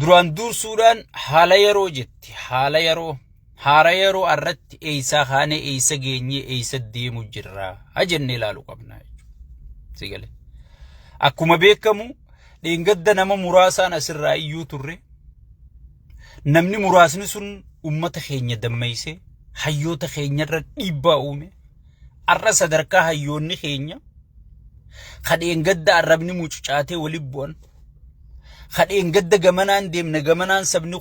duraan dursuudhaan haala yeroo jetti haala yeroo arratti eeysaa kaanee eeysa geenyee eeysa deemu jirra hajenne ilaalu qabna sigale akkuma beekamu dheengadda nama muraasaan asirraa iyyuu turre namni muraasni sun ummata keenya dammeeyse hayyoota keenyarra dhiibbaa uume arra sadarkaa hayyoonni keenya dheengadda arrabni mucucaatee wali bu'an dheengadda gamanaan deemna gamanaan sabni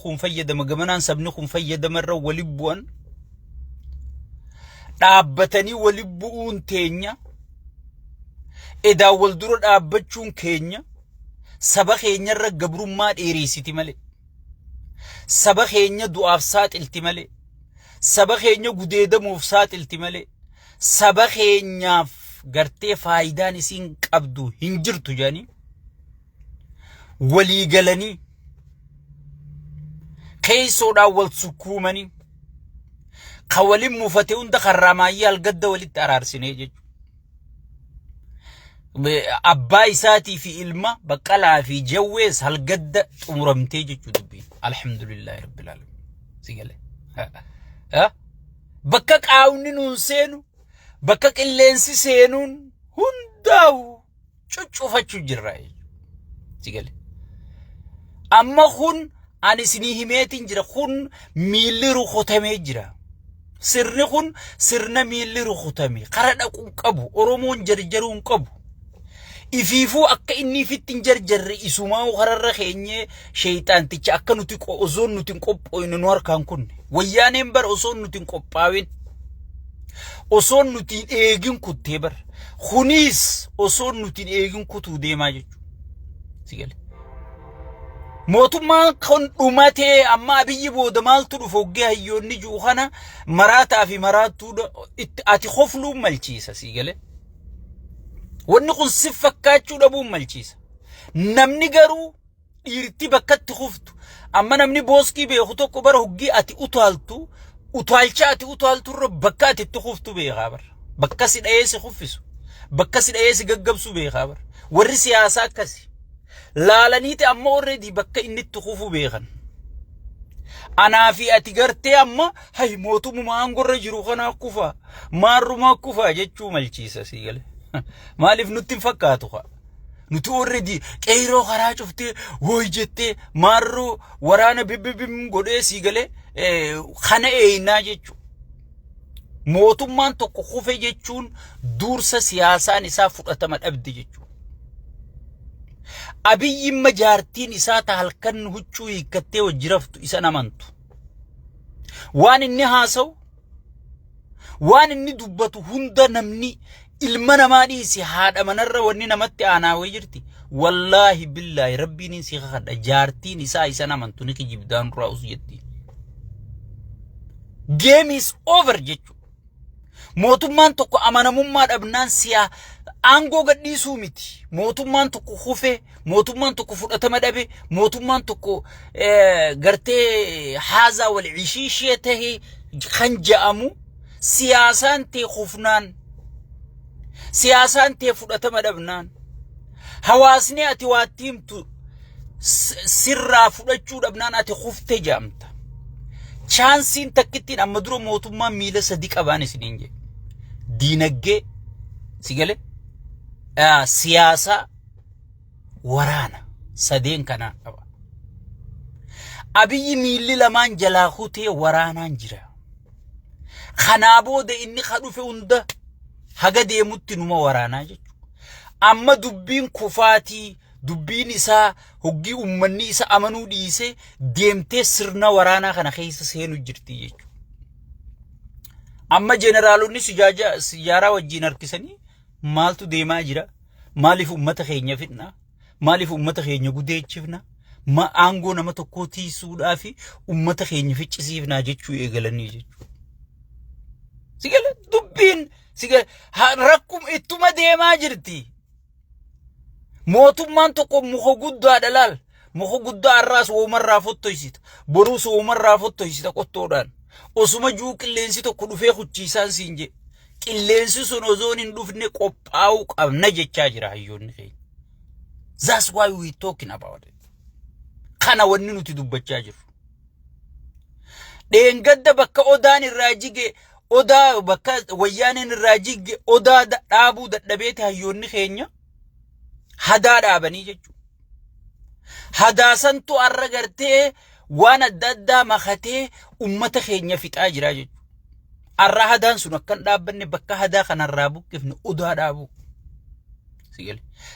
kun fayyadama irra wali bu'an dhaabbatanii wali bu'uun teenya edaa wal dura dhaabbachuun keenya saba keenyarra gabrummaa dheereessiti malee saba keenya du'aaf saaxilti malee saba keenya gudeedamuuf saaxilti malee saba keenyaaf gartee faayidaan isiin qabdu hin jirtu jedhanii walii galanii keeysoodhaan wal sukkuumanii ka waliin muufate hunda karraamaayyii halgadda walitti araarsinee jechuudha. Abbaa isaatii fi ilma baqqalaa fi jawwees halgadda xumuramtee jechuudha dubbiin. Alhamdulillahi rabbil alamin. Sigale. Bakka qaawni nuun seenu bakka qilleensi seenuun hundaa'u cuccufachuu jirra jechuudha. Sigale. Amma kun ani isinii himeetiin jira kun miilli rukutamee jira. Sirni kun sirna miilli rukutame qara dhaquun qabu Oromoon jarjaruun qabu. Ifiifuu akka inni fittin jarjarre isumaa qararra keenye sheyxaanticha akka nuti osoon nuti qophooyne nu harkaan kunne wayyaaneen bar osoon nuti qophaawin osoon nuti eegin kuttee bar kunis osoon nuti eegin kutuu deemaa jechuudha. Sigale. Mootummaan kan dhumatee amma abiyyi booda maaltu dhufu oggee hayyoonni jiru kana maraataa fi maraattuu ati qofluun malchiisa sigale. Wanni kun si fakkaachuu dhabuun malchiisa. Namni garuu dhiirti bakkatti kuftu amma namni booskii beeku tokko bara hoggii ati utaalcha ati utaalturra bakka ati itti kuftu beekaa bara. Bakka si dhayee si kuffisu. Bakka si dhayee si gaggabsu beekaa bara. Warri siyaasaa akkasi. Laalaniiti amma already bakka inni itti kufu beekan. Anaa fi ati gartee amma hay mootummaa aangorra jiru kana kufa maarrumaa kufa jechuu malchiisa sigale. Maaliif nutti hin fakkaatu haa? Nuti already qeyroo karaa cuftee woy jettee maarruu waraana bibbibim godhee sigale kana eeynaa jechuudha. Mootummaan tokko kufe jechuun dursa siyaasaan isaa fudhatama dhabde jechuudha. Abiyyi majaartiin isaa ta halkan huccuu hiikkattee wajjiraftu isa namantu. Waan inni haasawu waan inni dubbatu hunda namni ilma namaa dhiisi haadha manarra wanni namatti aanaawee jirti. Wallahi billahi rabbiin si kadha jaartiin isaa isa namantu ni kijibdaan duraa usu jetti. Game is over jechuudha. Mootummaan tokko amanamummaa dhabnaan siyaa aangoo gadhiisuu miti. Mootummaan tokko kufee, mootummaan tokko fudhatama dhabe, mootummaan tokko gartee haazaa wal cishiishee tahee kan ja'amu siyaasaan ta'e kufnaan siyaasaan ta'e fudhatama dhabnaan hawaasni ati waattiimtu sirraa fudhachuu dhabnaan ati kuftee jaamta. Chaansiin takkittiin amma dura mootummaan miila sadii qabaan isiniin jedhe. Diinagdee sigale siyaasa waraana sadeen kana qaba. Abiyyi miilli lamaan jalaa kutee waraanaan jira. Kanaa booda inni kadhufe hunda haga deemutti numa waraanaa jechuudha. Amma dubbiin kufaatii dubbiin isaa hoggii ummanni isa amanuu dhiise deemtee sirna waraanaa kana keessa seenu jirti jechuudha. Amma jeneraalonni siyaaraa wajjin harkisanii maaltu deemaa jira? Maaliif ummata keenya fitna? Maaliif ummata keenya gudeechifna? Aangoo nama tokkoo tiisuudhaa fi ummata keenya ficcisiifnaa jechuu eegalanii jechuudha. Sigale dubbiin sigale rakkum ittuma deemaa jirti. Mootummaan tokko muka guddaa dhalaal muka guddaa arraas uumarraa fottoysita boruus uumarraa fottoysita qottoodhaan osuma juu qilleensi tokko dhufee kuchiisaan siin je qilleensi sun ozoon hin dhufne qophaa'uu qabna jechaa jira hayyoonni keenya. That's why we talking about it. kana wanni nuti dubbachaa jirru. Dheengadda bakka odaan irraa jige odaa bakka wayyaaneen irraa jige odaa dhaabuu dadhabeeti hayyoonni keenya hadaa dhaabanii jechuudha. Hadaasantu arra gartee waan adda addaa makatee ummata keenya fixaa jira jechuudha. Arra hadaan sun akkan dhaabbanne bakka hadaa kanarraa buqqifne odaa dhaabuu.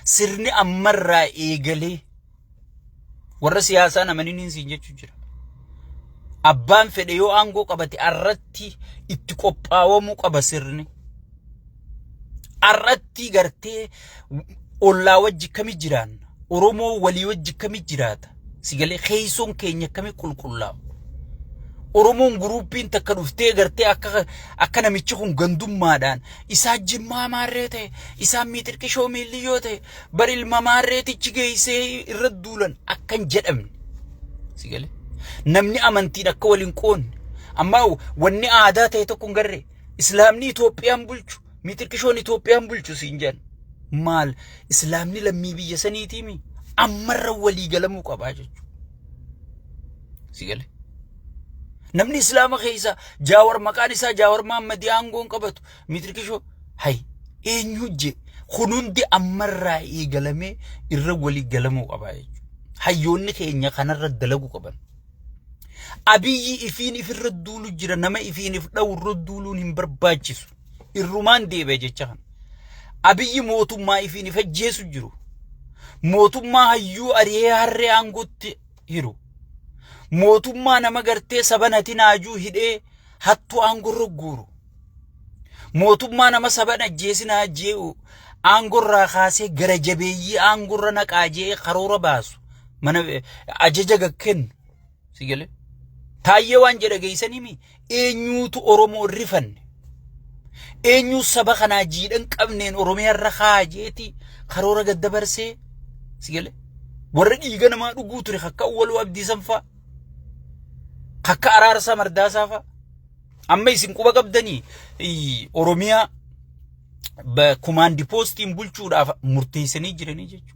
Sirni ammarraa eegalee warra siyaasaa namaniin siin jechuu jira. Abbaan fedhe yoo aangoo qabate arratti itti qophaawamuu qaba sirni. Arratti gartee ollaa wajji kami jiraan. Oromoo walii wajji kami jiraata. Sigalee keeysoon keenya kami qulqullaa'u. Oromoon guruupiin takka dhuftee gartee akka namichi kun gandummaadhaan isaa jimmaa maarree ta'e isaa miixirqishoo miilliyyoo ta'e bari ilma maarreetichi geessee irra duulan akkan jedhamne. Sigalee namni amantiin akka waliin qoonne amma wanni aadaa ta'e tokko hin garree islaamni Itoophiyaan bulchu miixirqishoon Itoophiyaan bulchu siin jedhan maal islaamni lammii biyya saniitiimi ammarra walii galamuu qabaa jechuudha. Sigalee namni islaama keessa jaawar maqaan isaa jaawar Mahammadii aangoon qabatu miixirqishoo hay eenyu je kunuundi ammarraa eegalamee irra walii galamuu qabaa jechuudha. Hayyoonni keenya kanarra dalaguu qaban. Abiyyi ifiin ifirra duulu jira nama ifiin if dhawurra duuluun hin barbaachisu. Irrumaan deebi'e jecha kana. Abiyyi mootummaa ifiin if ajjeesu jiru. Mootummaa hayyuu ari'ee harree aangootti hiru. Mootummaa nama gartee sabanati naajuu hidhee hattu aangorra guuru. Mootummaa nama saban ajjeesinaa jee'u aangorraa kaasee gara jabeeyyii aangorra naqaajee karoora baasu. Mana ajaja gakkennu. Sigalee taayyee waan jedha geeysanimi eenyuutu Oromoo rifanne. Eenyu saba kanaa jiidhan qabneen Oromiyaarra kaajeeti karoora gaddabarsee. Sigalee warra dhiiga namaa dhuguu ture akka Awwaluu Abdiisan fa'a. Akka Araarsaa Mardaasaa fa'a. Amma isin quba qabdanii Oromiyaa kumaandi poostiin bulchuudhaaf murteessanii jiranii jechuudha.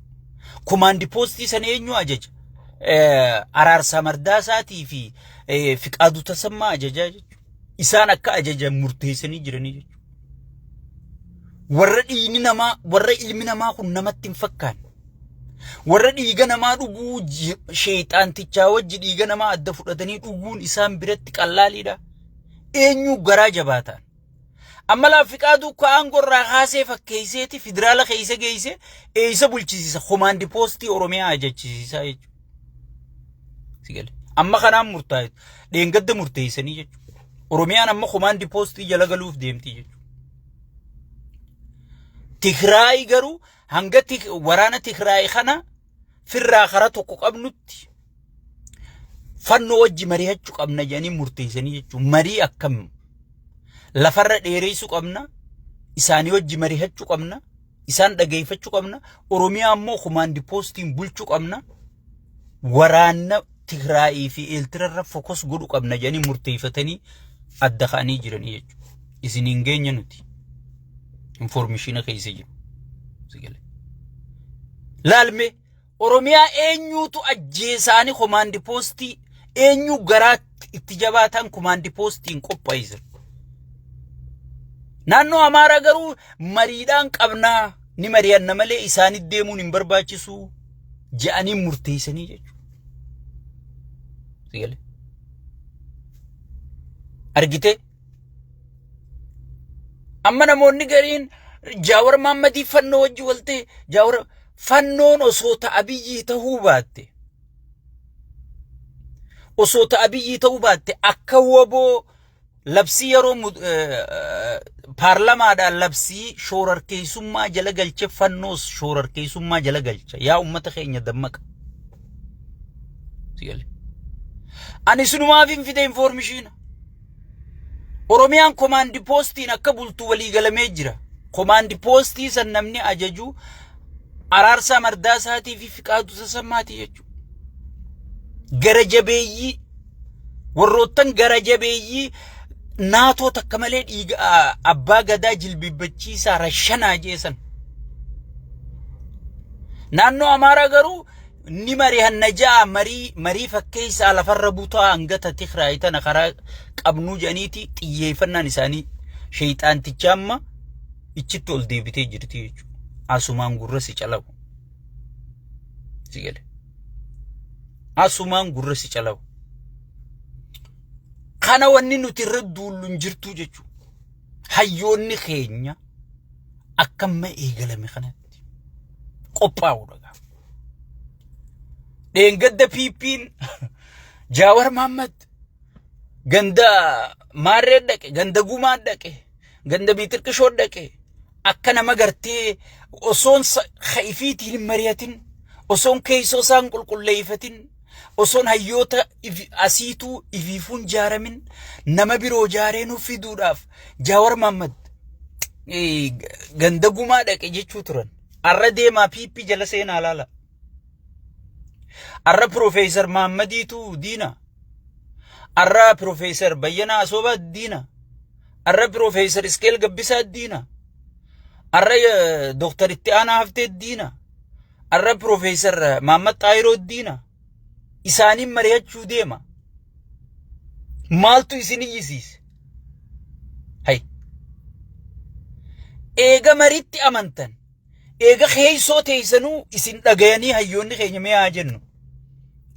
Kumaandi poostii sana eenyu ajaja? Araarsaa Mardaasaatii fi Fiqaaduu Tasammaa ajajaa jechuudha. Isaan akka ajaja murteessanii jiranii jechuudha. Warra ilmi namaa kun namatti hin fakkaanne. Warra dhiiga namaa dhuguu sheexaantichaa wajji dhiiga namaa adda fudhatanii dhuguun isaan biratti qallaaliidha. Eenyu garaa jabaataan. Amma Fiqaaduu aangorraa kaasee fakkeesseeti federaala keessa geesse eessa bulchisiisa kumaandi poostii Oromiyaa ajajisiisa jechuudha. Sigalee amma kanaan murtaa'e dheengadda murteessanii jechuudha. Oromiyaan amma kumaandi poostii jala galuuf deemti jechuudha. Tigraay garuu hanga waraana Tigraay kana firraa karaa tokko qabnutti fannoo wajji mari'achuu qabna jedhanii murteessanii jechuudha. Marii akkam lafarra dheereessuu qabna, isaanii wajji mari'achuu qabna, isaan dhageeffachuu qabna, Oromiyaa ammoo kumaandi poostiin bulchuu qabna, waraana Tigraay fi Eeltirarra fokus godhuu qabna jedhanii murteeffatanii adda ka'anii jiranii jechuudha. Isin hin geenye nuti informaationa keessa jiru. Sigalee laalme Oromiyaa eenyuutu ajjeesaanii kumaandi poostii eenyu garaatti itti jabaatan kumaandi poostiin qophaa'e. Naannoo Amaaraa garuu mariidhaan qabnaa ni mari'anna malee isaanitti deemuun hin barbaachisu jedhanii murteessanii jechuudha. Sigalee argite amma namoonni gariin Jaawar Mahammadii fannoo wajji walte Jaawar fannoon osoo Abiyyii ta'uu baatte akka waboo labsii yeroo paarlamaadhaan labsii shoorarkeessummaa jala galche fannoos shoorarkeessummaa jala galcha yaa ummata keenya dammaqa. Sigalee ani sunumaaf hin fide informaationa. Oromiyaan kumaandi poostiin akka bultu walii galamee jira. Kumaandi poostii san namni ajaju Araarsaa Mardaasaatii fi Fiqaaduu Tasammaatii jechuudha. Gara jabeeyyii warroottan gara jabeeyyii naatoo takka malee dhiiga abbaa gadaa jilbibbachiisaa rashanaa jeesan. Naannoo Amaaraa garuu ni mari hannajaa marii fakkeessa lafarra butaa angata tikraayitana karaa qabnu janiiti xiyyeeffannaan isaanii shayxaanticha amma ichitti ol deebitee jirti jechuudha. Asumaan gurra si calabu. Sigale. Asumaan gurra si calabu. Kana wanni nuti irra duulluun jirtu jechuudha. Hayyoonni keenya akkamma eegalame kanatti qophaa'uudha. Deengadda piippiin Jaawar Mahammad ganda maarree dhaqe, ganda gumaa dhaqe, ganda biitirqishoo dhaqe, akka nama gartee osoon khaifiitiin mari'atin, osoon keeysoo isaan qulqulleeyfatin, osoon hayyoota asiituu ifiifuun jaaramin, nama biroo jaaree nuuf fiduudhaaf Jaawar Mahammad ganda gumaa dhaqe jechuu turan. Arra deemaa piippii jala seenaa laala. Arra Profeesar Mahammadiitu diina. Arra Profeesar Bayyanaa Asoobaa diina. Arra Profeesar Iskeel Gabbisaa diina. Arra Dooktar Itti Aanaa Haftee diina. Arra Profeesar Mahammad Xaayiroo diina. Isaaniin mari'achuu deema. Maaltu isin iyyisiise? Hay. Eega maritti amantan. Eega keeysoo teeysanuu isin dhagayanii hayyoonni keenya mee haa jennu.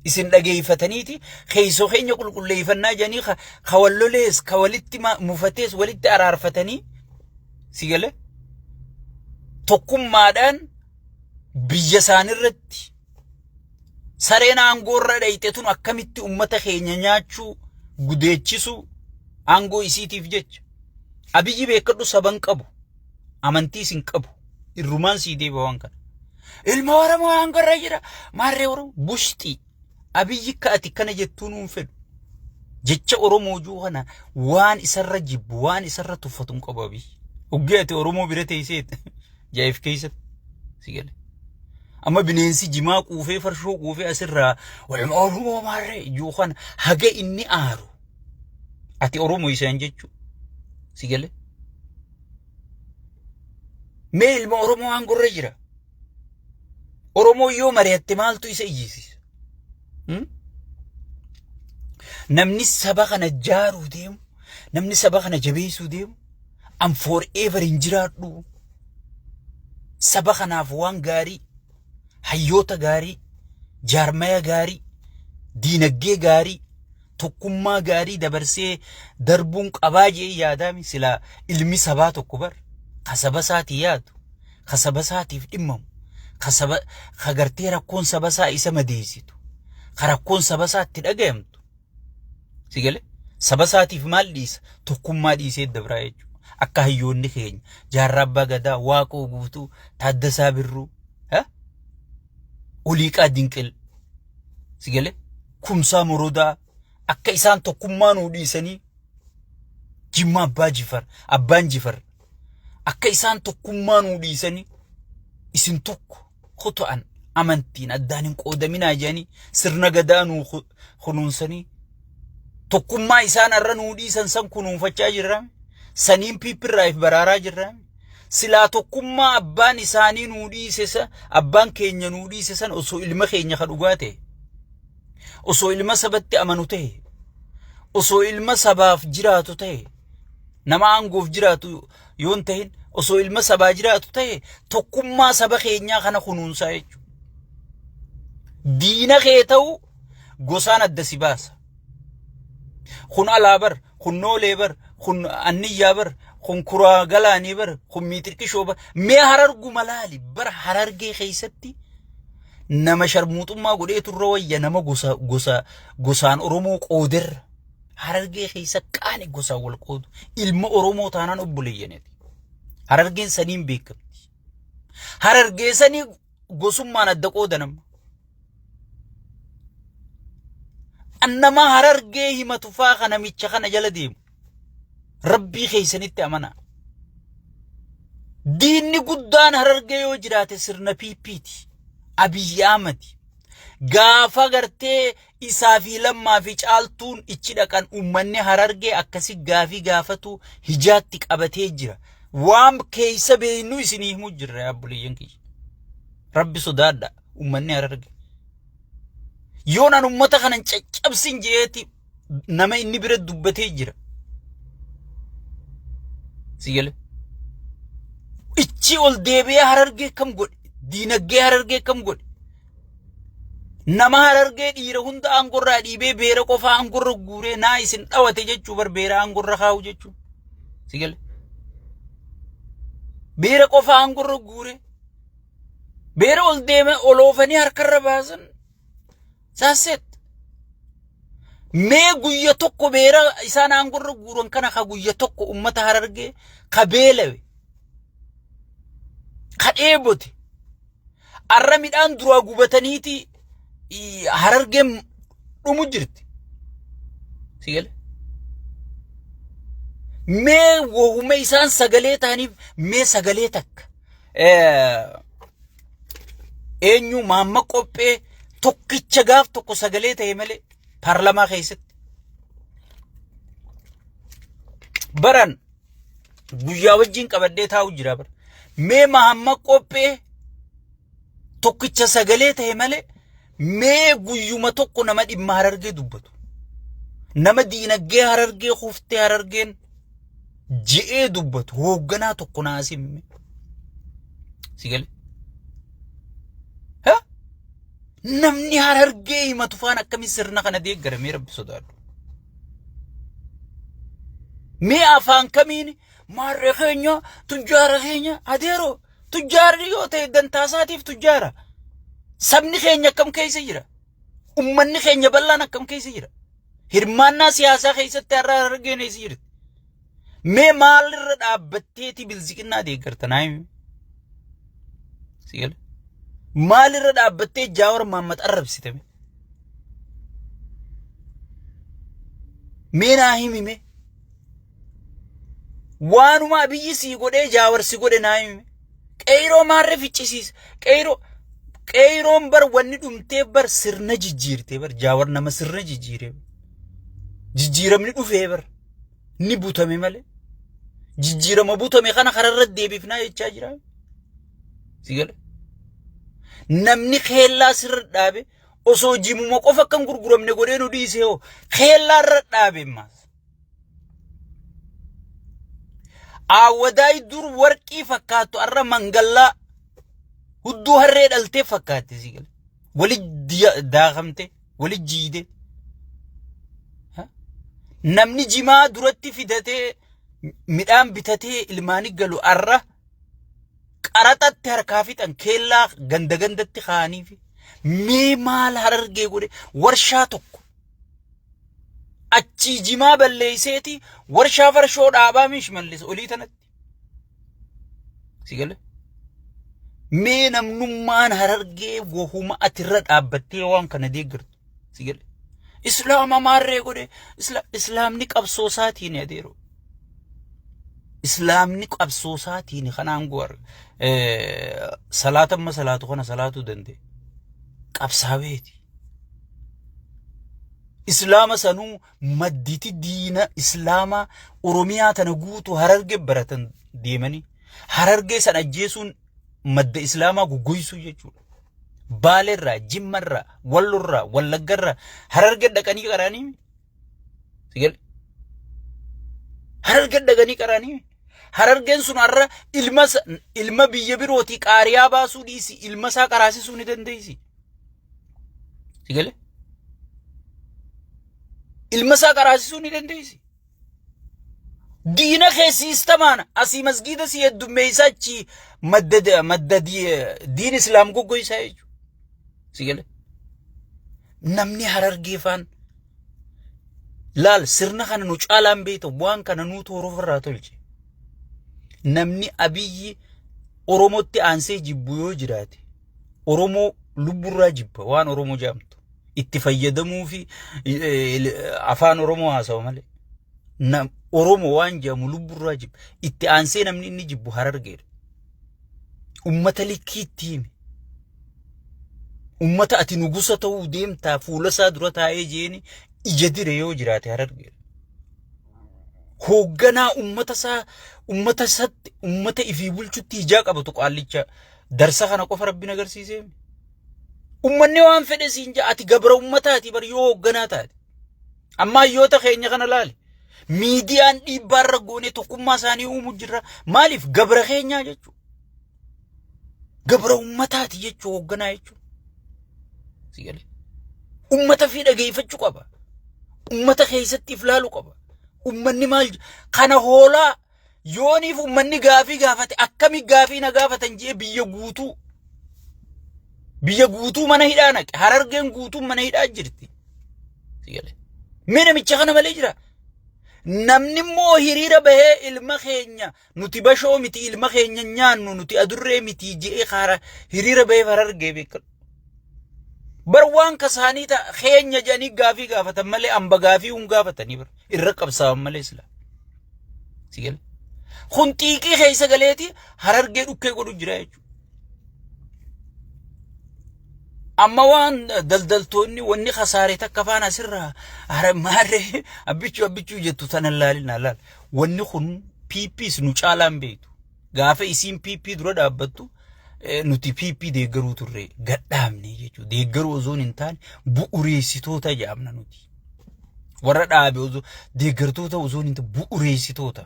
Isin dhageeyfataniiti keeysoo keenya qulqulleeyfannaa jedhanii kawallolees kawalitti mufatees walitti araarfatanii sigale tokkummaadhaan biyya isaanirratti sareen aangoorra dhayxetun akkamitti ummata keenya nyaachuu gudeechisu aangoo isiitiif jecha. Abiyyi beekadhu saban qabu amantii isin qabu. Irrumaan sii deeba waan kana. Ilma Oromoo aangorra jira. Maarree Oromoo bushti. Abiyyi kaati kana jettuun hin fedhu. Jecha Oromoo juu kana waan isarra jibbu waan isarra tuffatuun qabu Abiyyi. Uggee ati Oromoo bira teesseet jaayif keessatti sigale. Amma bineensi jimaa quufee farshoo quufee asirraa walma Oromoo maarree juu kana haga inni aaru. Ati Oromoo isaan jechuu sigale. Mee ilma Oromoo aangorra jira. Oromoo yoo mari'atte maaltu isa iyyisiisa? Namni saba kana jaaruu deemu, namni saba kana jabeessuu deemu, an forever hin jiraadhu. Saba kanaaf waan gaarii, hayyoota gaarii, jaarmaya gaarii, diinagdee gaarii, tokkummaa gaarii dabarsee darbuun qabaa jee yaadame sila ilmi sabaa tokko bar. Kasaba saati yaadu, kasaba saatiif dhimmamu, kasaba kagartee rakkoon saba saa isa madeessitu, karakkoon saba saatti dhagayamtu. Sigale saba saatiif maal dhiisa? Tokkummaa dhiisee dabraa jechuudha. Akka hayyoonni keenya Jaarraa Abbaa Gadaa, Waaqoo Guutuu, Taaddasaa Birruu, Oliiqaa Dinqil, sigale Kumsaa Morodaa akka isaan tokkummaa nuu dhiisanii Jimmaa Abbaan Jifar akka isaan tokkummaa nuu dhiisanii isin tokko kutaan amantiin addaan hin qoodaminaa jedhanii sirna gadaa nuu kunuunsanii tokkummaa isaan arra nuu dhiisan san kunuunfachaa jirra. Saniin piippirraaf baraaraa jirra. Silaa tokkummaa abbaan isaanii nuu dhiise abbaan keenya nuu dhiise san osoo ilma keenya ka dhugaa ta'e, osoo ilma sabatti amanu ta'e, osoo ilma sabaaf jiraatu ta'e, nama aangoof jiraatu yoon ta'in osoo ilma sabaa jiraatu ta'e tokkummaa saba keenyaa kana kunuunsaa jechuudha. Diina kee ta'u gosaan adda si baasa. Kun alaabar, kun noolee bar, kun anniyyaa bar, kun kuraa galaanii bar, kun miitirqishoo bar. Mee Harargu malaali bar Harargee keessatti nama sharmuuxummaa godhee turre wayya nama gosaan Oromoo qooderra. Harargee keessa qaani gosaan wal qoodu. Ilma Oromoo taanaan obboleeyyaneeti. Harargeen saniin beekamti. Harargee sanii gosummaan adda qoodanama. Annama Harargee himatu faa kana micha kana jala deemu. Rabbii keessanitti amana. Diinni guddaan Harargee yoo jiraate sirna piippiiti. Abiyyi Ahmad. Gaafa gartee isaa fi lammaa fi caaltuun ichi dhaqan uummanni Harargee akkasi gaafii gaafatu hijaatti qabatee jira. Waan keessa beeynu isinii himuu jirra yaabbuleeyyan kiyya. Rabbi sodaadha uummanni Harargee. yoon an ummata kanan caccabsin jeeti nama inni bira dubbatee jira sigale ichi ol deebi'ee Harargee kam godhe diinagdee Harargee kam godhe nama Harargee dhiira hunda aangorraa dhiibee beera qofa aangorra guuree naa isin dhawate jechuu bar beera aangorra kaa'u jechuu sigale beera qofa aangorra guuree beera ol deeme oloofanii harkarra baasan saaset mee guyya tokko beera isaan aangorra guuran kana ka guyya tokko ummata Harargee ka beelawe ka dheebote arra midhaan duraa gubataniiti Harargeen dhumu jirti sigale mee wohume isaan sagalee ta'aniif mee sagalee takka eenyu Maamma Qophee tokkicha gaaf tokko sagalee ta'e malee paarlamaa keessatti baran guyyaa wajjin qabadhee taa'u jira bara mee Maamma Qophee tokkicha sagalee ta'e malee mee guyyuma tokko nama dhimma Harargee dubbatu nama diinagdee Harargee kuftee Harargeen je'ee dubbatu hoogganaa tokko naasimme sigale namni Harargee himatu faan akkamiin sirna kana deeggaramee Rabbi sodaadhu mee afaan kamiin maarree keenya tujjaara keenya adeero tujjaarri yoo ta'e dantaasaatiif tujjaara sabni keenya akkam keessa jira ummanni keenya bal'aan akkam keessa jira hirmaannaa siyaasaa keessatti Harargeen eessa jirti mee maalirra dhaabbatteeti bilziqinnaa deeggartanaa himi sigale maalirra dhaabbattee Jawaar Mohammad arrabsitame mee naa himime waanuma biyyi sii godhee Jawaar si godhe naa himime qeyroo maarree ficcisiis qeyroon bar wanni dhumtee bar sirna jijjiirtee bar Jawaar nama sirna jijjiiree jijjiiramni dhufee bar ni butame malee jijjiirama butame kana kararra deebifnaa jechaa jira sigale namni keellaa sirra dhaabe osoo jimuma qofa kan gurguramne godhee nu dhiisee hoo keellaa irra dhaabe maas awwadaay dur warqii fakkaatu arra mangallaa hudduu harree dhaltee fakkaate sigale wali daakamte wali jiide namni jimaa duratti fidatee midhaan bitatee ilmaani galu arra qaraxatti harkaa fixan keellaa gandagandatti kaaniif mee maal Harargee godhe warshaa tokko achi jimaa balleeyseeti warshaa farshoo dhaabaa miish mallis olii tanatti sigale mee namnummaan Harargee wohuma atirra dhaabbattee waan kana deeggartu sigale islaama maarree godhe islaamni qabsoo isaatiin adeero islaamni qabsoo isaatiin kanaan goor salaatamma salaatu kana salaatu dandee qabsaaweeti islaama sanuu madditi diina islaama Oromiyaa tana guutu Harargee baratan deemanii Harargee san ajjeesuun madda islaamaa guggoysuu jechuudha Baalerraa Jimmarraa Wallorraa Wallaggarraa Harargee dhaqanii qaraanii sigale Harargee dhaqanii qaraanii Harargeen sun arra ilma biyya birootii qaariyaa baasuu dhiisi ilma isaa qaraasisuu ni dandeeysi sigale ilma isaa qaraasisuu ni dandeeysi diina keessiistamaana asii masgiida si heddummeeysaa achi madda diin islaam goggoysaa jechuudha sigale namni Harargee faan laal sirna kana nu caalaan beeyta waan kana nuu tooroof irraa tolche namni Abiyyi Oromootti aansee jibbu yoo jiraate Oromoo lubburraa jibba waan Oromoo jaamtu itti fayyadamuu fi afaan Oromoo haasawu malee Oromoo waan jaamu lubburraa jibba itti aansee namni inni jibbu Harargeedha ummata likkiitti hime ummata ati nugusa ta'uu deemtaa fuula isaa dura taa'ee jeeni ija dire yoo jiraate Harargeedha hoogganaa ummata isaatti ummata ifii bulchutti ijaa qabatu qaallicha darsa kana qofa Rabbiin agarsiisee ummanni waan fedhe siin jaa ati gabra ummataati bar yoo hoogganaa taate amma hayyoota keenya kana laali miidiyaan dhiibbaarra goone tokkummaa isaanii uumuu jirra maaliif gabra keenyaa jechuu gabra ummataati jechuu hoogganaa jechuu sigale ummata fi dhageeffachuu qaba ummata keessatti iflaalu qaba ummanni maal kana hoolaa yooniif ummanni gaafii gaafate akkami gaafii na gaafatan jee biyya guutuu mana hidhaa naqe Harargeen guutuu mana hidhaa jirti sigale mina micha kana malee jira namni immoo hiriira bahee ilma keenya nuti bashoo miti ilma keenya nyaannu nuti adurree miti jee khara hiriira bahee Harargee beekal barwaan kasaanii ta keenya janii gaafii gaafatan malee amba gaafii gaafatan irra qabsaawan malee sila sigale khuntiiqii keessa galeeti Harargee dhukkee godhu jira jechuudha amma waan daldaltoonni wanni khasaare takka faana sirra maarre abbichuu jettu tanan laalina laal wanni kun PPs nu caalaan beetu gaafa isiin PP dura dhaabbattu nuti PP deeggaruu turre gadhaamne jechuudha deeggaruu ozoon hin taane bu'uureessitoota jedhamna nuti warra dhaabe ozoon deeggartoota ozoon hin taane bu'uureessitoota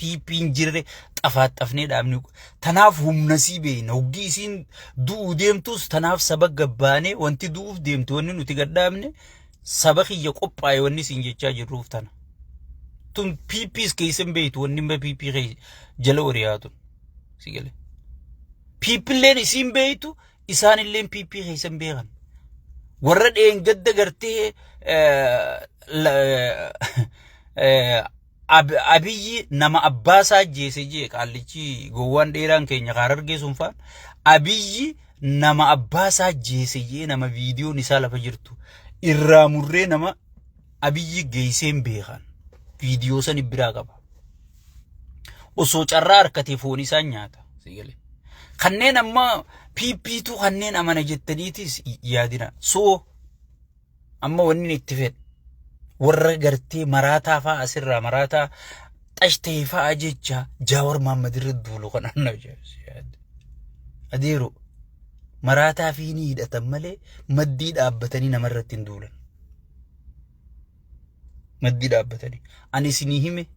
PP jirre xafaaxafnee dhaabne tanaaf humnasii beena hoggi isiin du'u deemtus tanaaf saba gabbaane wanti du'uuf deemtu wanni nuti gadhaamne saba kiyya qophaa'e wanni siin jechaa jirruuf tana tun PPs keessan beeytu wanni mba PP jala wariyaatu sigale PP leen isiin beeytu isaan illeen PP keessan beekan warra dheengadda gartee Abiyyi nama abbaasaa jeese jee qaallichi gowwaan dheeraan keenya Harargee sun faan Abiyyi nama abbaasaa jeese jee nama viidiyoon isaa lafa jirtu irraa murree nama Abiyyi geesseen beekan viidiyoo san biraa qaba osoo carraa harkatee foon isaa nyaata sigale kanneen amma PPtu kanneen amana jettaniitis yaadina soo amma wanni itti fedha warra gartee maraataa faa asirraa maraataa xashtee faa jecha Jaawar Mohammad irra duulu kan anna adeero maraataa fi ni hidhatan malee maddii dhaabbatanii namarratti hin duulan maddii dhaabbatanii ani isinii hime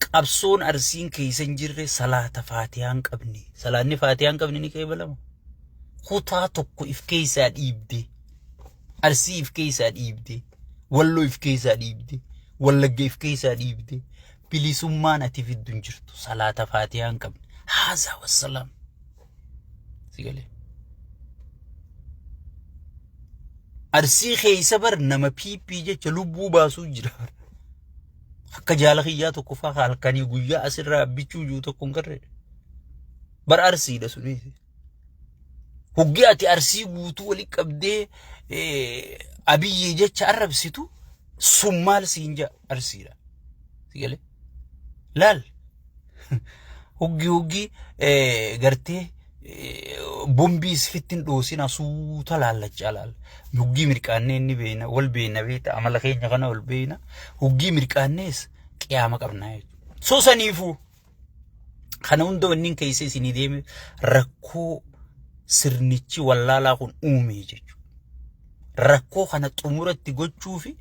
qabsoon arsiin keessan jirre salaata faatiyaan qabne salaanni faatiyaan qabne ni qeebalama kutaa tokko if keessaa dhiibde arsii if keessaa dhiibde wallo if keessaa dhiibde wallagga if keessaa dhiibde bilisummaan ati fiddu hin jirtu salaata faatiyaan qabne haza wassalam sigale arsii keessa bar nama PP jecha lubbuu baasuu jira akka jaala khiyyaa tokko faa halkanii guyyaa asirraa bichuu juu tokko hin garre bar arsiidha suni hoggi ati arsii guutuu wali qabdee Abiyyi jecha arrabsitu summaal siinja arsiidha sigale laal hoggi gartee bombiis fittin dhoosina suuta laallachaa laal hoggi mirqaannee inni beena wal beena beeta amala keenya kana wal beena hoggi mirqaannees qiyaama qabnaa jechuudha soo saniifuu kana hunda wanni keessa isinii deeme rakkoo sirnichi wallaalaa kun uume jechuudha rakkoo kana xumuratti gochuufi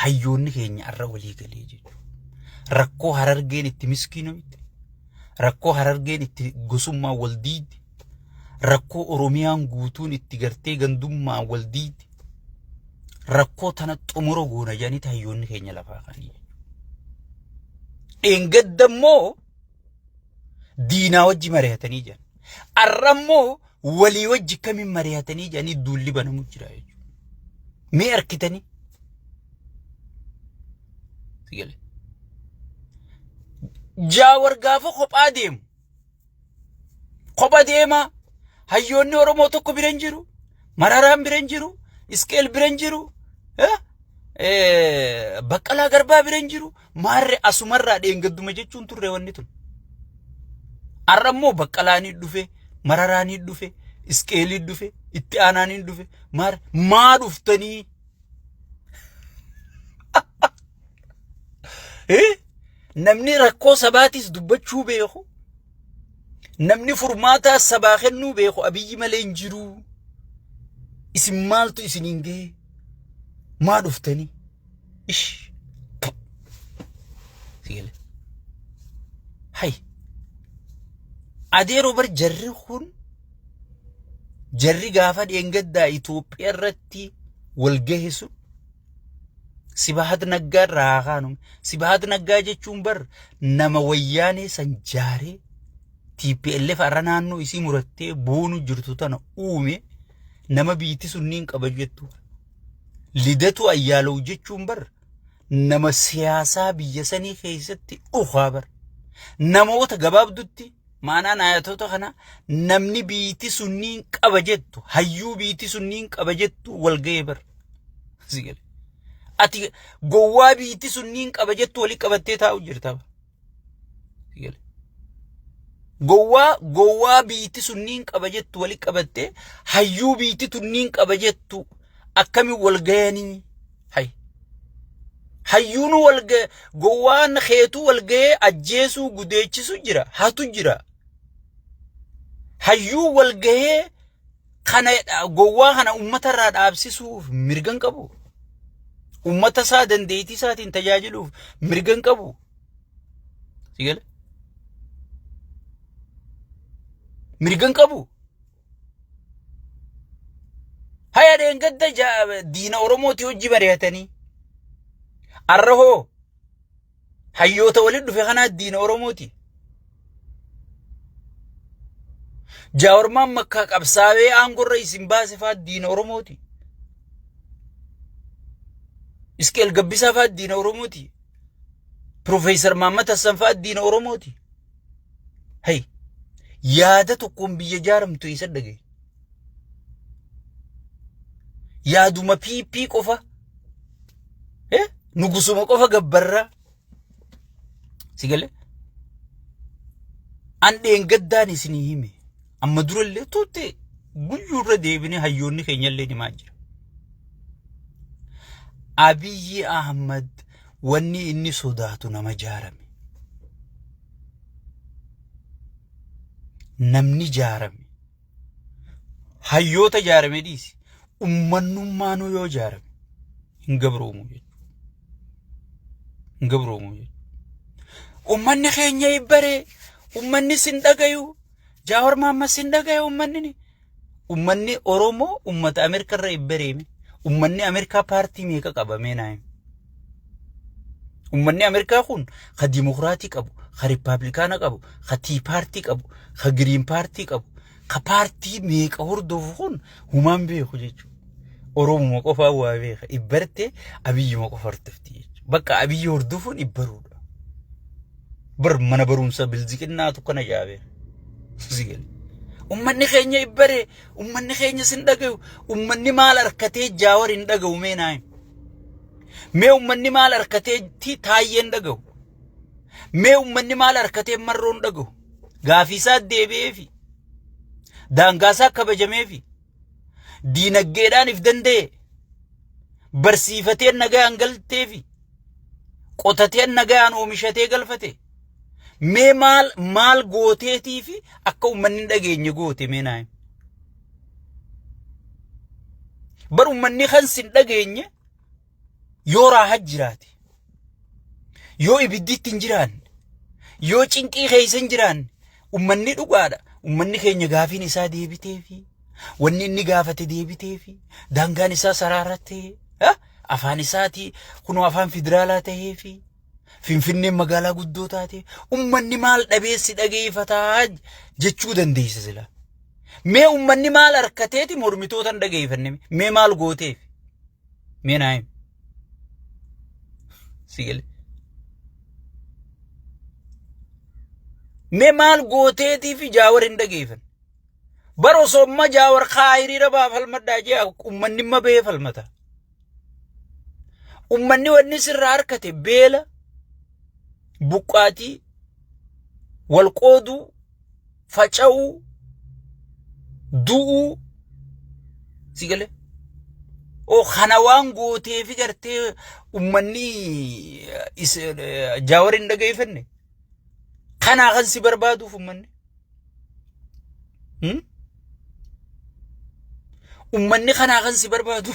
hayyoonni keenya arra walii galee jechuudha rakkoo Harargeen itti miskiinoomte rakkoo Harargeen itti gosummaa wal diidi rakkoo Oromiyaan guutuun itti gartee gandummaa wal diidi rakkoo tana xumura goona jedhanii hayyoonni keenya lafaa kanii dheengaddammoo diinaa wajji mari'atanii jiran arrammoo walii wajji kamiin mari'atanii jedhanii duulli banamu jira jechuudha mee arkitanii sigale Jaawar gaafa kophaa deema hayyoonni Oromoo tokko biran jiru Mararaan biran jiru Iskeel biran jiru Baqqalaa Garbaa biran jiru maarre asumarraa dheengadduma jechuun turre wanni tun arrammoo Baqqalaanii dhufe Mararaanii dhufe Iskeelii dhufe itti aananii dhufe maa dhuftanii namni rakkoo sabaatis dubbachuu beeku namni furmaata sabaa kennuu beeku Abiyyi malee hin jiru isin maaltu isiniin ga'e maa dhuftanii ish sigale hay adeeroo bar jarri kun jarri gaafa dheengaddaa Itoophiyaa irratti wal gahe sun Sibahat Naggaa raaqaanu Sibahat Naggaa jechuun bar nama wayyaanee sanjaaree TPLF arra naannoo isii murattee boonu jirtu tana uume nama biitti sunniin qaba jettu lidatu ayyaaloo jechuun bar nama siyaasaa biyya sanii keessatti dhugaa bar namoota gabaabdutti maanaan ayatoota kana namni biitti sunniin qaba jettu hayyuu biitti sunniin qaba jettu wal ga'ee bar sigale ati gowwaa biitti sunniin qaba jettu wali qabattee taa'u jirta sigale gowwaa biitti sunniin qaba jettu wali qabattee hayyuu biitti tunniin qaba jettu akkami wal ga'anii hay hayyuun wal ga'e gowwaan xeetu wal ga'e ajjeesuu gudeechisu jira hatu jira hayyuu wal ga'e kana gowwaa kana ummata irraa dhaabsisuuf mirgan qabu ummata isaa dandeettii isaatiin tajaajiluuf mirgan qabu sigale mirgan qabu haya dheengadda diina Oromooti hojii mari'atanii arrahoo hayyoota waliin dhufe kanaa diina Oromooti Jawarmaan makka qabsaawee aangorra isin baase faa diina Oromooti Iskeel Gabbisaa faa diina Oromooti Profeesar Maammat Hassan faa diina Oromooti hay yaada tokkoon biyya jaaramtu isa dhagaye yaaduma piipii qofa nugusuma qofa gabbarra sigale an dheengaddaan isinii hime amma durallee tuutte guyyuurra deebine hayyoonni keenyallee himaa jira Abiyyi Ahmad wanni inni sodaatu nama jaarame namni jaarame hayyoota jaarame dhiisi ummannummaanuu yoo jaarame hin gabroomu ummanni keenya ibbare ummanni sin dhagayu Jawaar Mohaammed sin dhagayu ummanni Oromoo ummata Ameerikaa irra ibbareeme ummanni Ameerikaa paartii meeqa qaba meenaayim ummanni Ameerikaa kun ka dimokiraatii qabu ka riippaabilikaana qabu ka tii paartii qabu ka giriin paartii qabu ka paartii meeqa hordofu kun humaan beeku jechuudha Oromoo qofaa waa beeka ibbarte Abiyyuma qofa hortofti jechuudha bakka Abiyyi hordofuun ibbaruudha bar mana barumsa bilziqinnaa tokkana jaabe sigale ummanni keenya ibbare ummanni keenya sin dhagayu ummanni maal arkatee Jawaar hin dhagayu meenaayim mee ummanni maal arkatee Taayyeen dhagayu mee ummanni maal arkatee Marroon dhagayu gaafiisaa deebi'eefi daangaasaa kabajameefi diinagdeedhaan if danda'e barsiifateen nagayaan galteefi qotateen nagayaan oomishatee galfate mee maal gooteetiifi akka ummanni dhageenye goote meenaayim bar ummanni kan sin dhageenye yoo raahat jiraate yoo ibidditti hin jiraanne yoo cinqii keessa hin jiraanne ummanni dhugaadha ummanni keenya gaafiin isaa deebiteefi wanni inni gaafate deebiteefi daangaan isaa saraaratee afaan isaatii kunoo afaan federaalaa ta'eefi Finfinneen magaalaa guddoo taate ummanni maal dhabeessi dhageeffataa jechuu dandeessa sila mee ummanni maal harkateeti mormitootan dhageeffanne mee maal gooteef mee naayim sigale mee maal gooteetiif Jawaar hin dhageeffan baro somma Jawaar hiriira baafalmadhaa jee ummanni ma bee falmata ummanni wanni sirraa harkate beela buqqaatii walqooduu faca'uu du'uu sigale o kana waan gooteefi gartee ummanni Jawaar hin dhageeffanne kana kan si barbaaduuf ummanni ummanni kanaa kan si barbaadu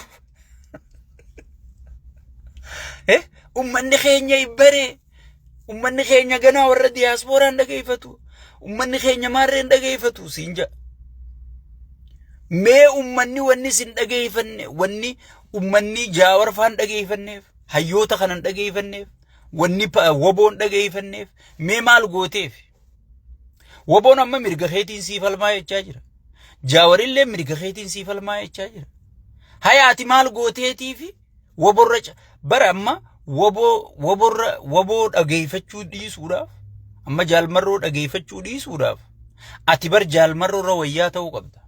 ummanni keenya ibbare ummanni keenya ganaa warra diyaaspooraan dhageeffatu ummanni keenya maarreen dhageeffatu siinja mee ummanni wanni sin dhageeffanne wanni ummanni jaawar faan dhageeffanneef hayyoota kanan dhageeffanneef wanni woboon dhageeffanneef mee maal gooteef woboon amma mirga keetiin siif falmaa jechaa jira jaawarillee mirga keetiin siif falmaa jechaa jira hayaati maal gooteetiifi woborra bara amma woboo dhageeffachuu dhiisuudhaaf amma jaalmarroo dhageeffachuu dhiisuudhaaf ati bar jaalmarroo wayyaa ta'uu qabda